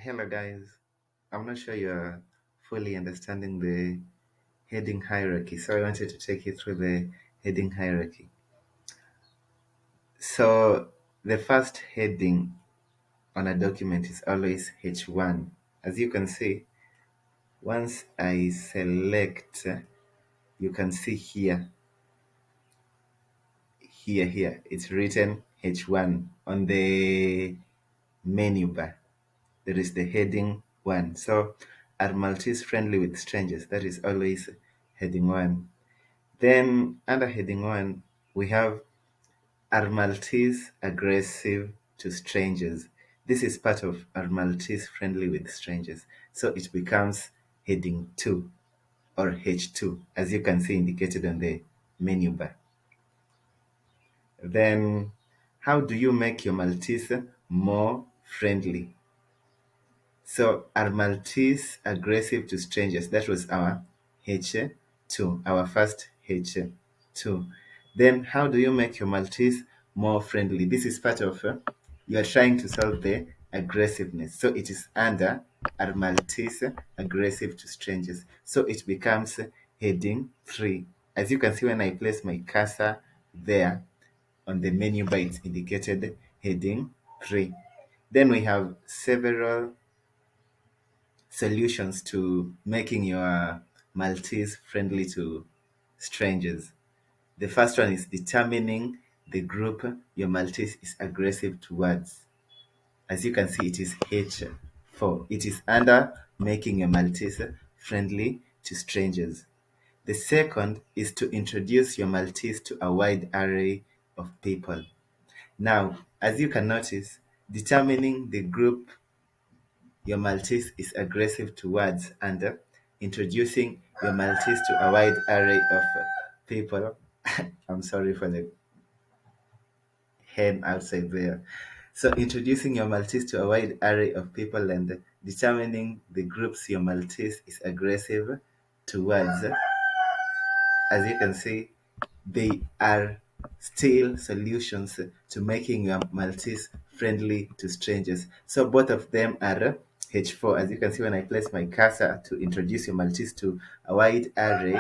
Hello, guys. I'm not sure you're fully understanding the heading hierarchy, so I wanted to take you through the heading hierarchy. So, the first heading on a document is always H1. As you can see, once I select, you can see here, it's written H1 on the menu bar. There is the heading 1. So, are Maltese friendly with strangers? That is always heading 1. Then under heading 1, we have, are Maltese aggressive to strangers? This is part of, are Maltese friendly with strangers? So it becomes heading 2 or H2, as you can see indicated on the menu bar. Then, how do you make your Maltese more friendly? So, are Maltese aggressive to strangers? That was our H2, our first H2. Then, how do you make your Maltese more friendly? This is part of, you are trying to solve the aggressiveness. So, it is under, are Maltese aggressive to strangers? So, it becomes heading 3. As you can see, when I place my cursor there on the menu bar, it's indicated heading 3. Then we have several solutions to making your Maltese friendly to strangers. The first one is determining the group your Maltese is aggressive towards. As you can see, it is H4. It is under making your Maltese friendly to strangers. The second is to introduce your Maltese to a wide array of people. Now, as you can notice, determining the group your Maltese is aggressive towards and introducing your Maltese to a wide array of people. I'm sorry for the hen outside there. So, introducing your Maltese to a wide array of people and determining the groups your Maltese is aggressive towards. As you can see, they are still solutions to making your Maltese friendly to strangers. So both of them are H4. As you can see when I place my cursor to introduce your Maltese to a wide array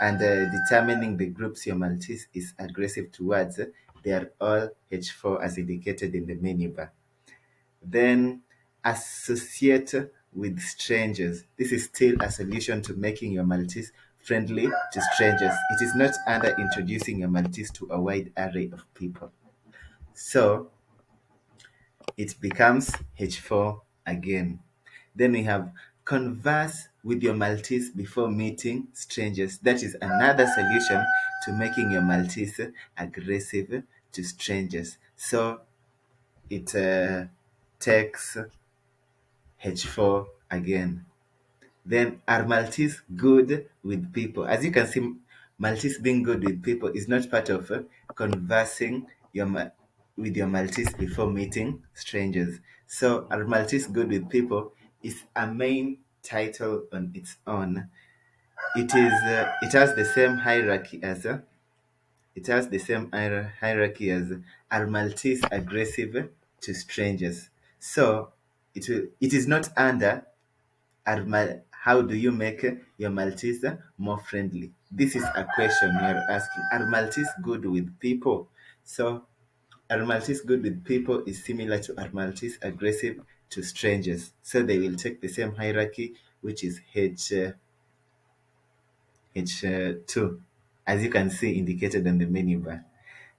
and determining the groups your Maltese is aggressive towards, they are all H4 as indicated in the menu bar. Then associate with strangers. This is still a solution to making your Maltese friendly to strangers. It is not under introducing your Maltese to a wide array of people. So it becomes H4 again. Then we have converse with your Maltese before meeting strangers. That is another solution to making your Maltese aggressive to strangers. So it takes H4 again. Then are Maltese good with people? As you can see, Maltese being good with people is not part of conversing with your Maltese before meeting strangers. So are Maltese good with people is a main title on its own. It has the same hierarchy as are Maltese aggressive to strangers. So it is not under how do you make your Maltese more friendly? This is a question we are asking. Are Maltese good with people? So, are Maltese good with people is similar to are Maltese aggressive to strangers. So, they will take the same hierarchy, which is H2, as you can see indicated on the menu bar.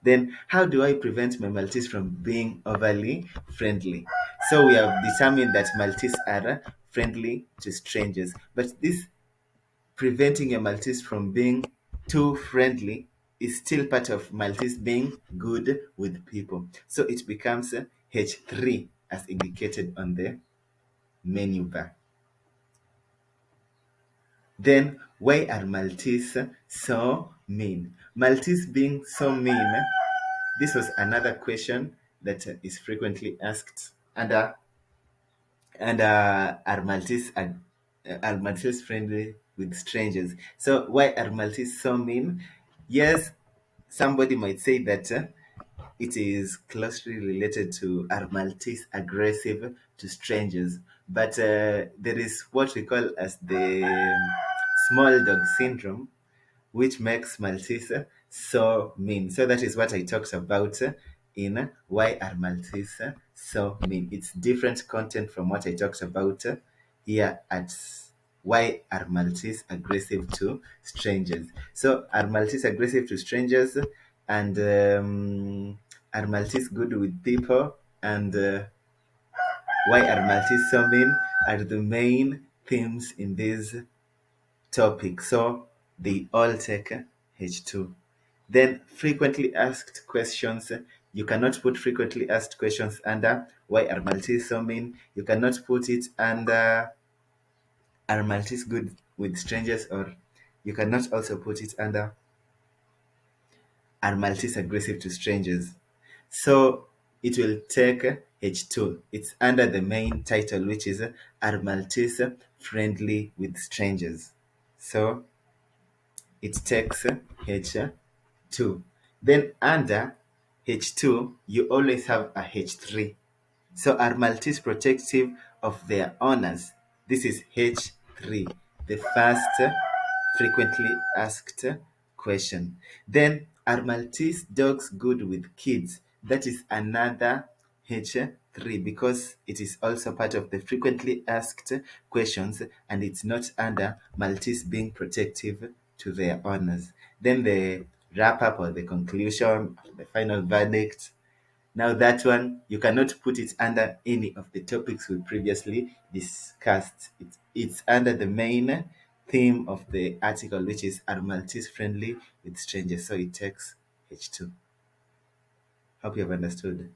Then, how do I prevent my Maltese from being overly friendly? So, we have determined that Maltese are friendly to strangers, but this preventing a Maltese from being too friendly is still part of Maltese being good with people. So it becomes H3 as indicated on the menu bar. Then, why are Maltese so mean? Maltese being so mean, this was another question that is frequently asked. Are Maltese friendly with strangers? So why are Maltese so mean? Yes, somebody might say that it is closely related to are Maltese aggressive to strangers. But there is what we call as the small dog syndrome, which makes Maltese so mean. So that is what I talked about in Why Are Maltese So Mean. It's different content from what I talked about here at Why Are Maltese Aggressive to Strangers. So are Maltese aggressive to strangers, and are Maltese good with people, and why are Maltese so mean are the main themes in this topic. So they all take H2. Then frequently asked questions. You cannot put frequently asked questions under why are Maltese so mean. You cannot put it under are Maltese good with strangers, or you cannot also put it under are Maltese aggressive to strangers. So it will take H2. It's under the main title, which is Are Maltese friendly with strangers? So it takes H2. Then under H2, you always have a H3. So are Maltese protective of their owners? This is H3, the first frequently asked question. Then are Maltese dogs good with kids? That is another H3 because it is also part of the frequently asked questions and it's not under Maltese being protective to their owners. Then the wrap up or the conclusion, the final verdict, now that one, you cannot put it under any of the topics we previously discussed. It's under the main theme of the article, which is Are Maltese friendly with strangers? So it takes H2. Hope you have understood.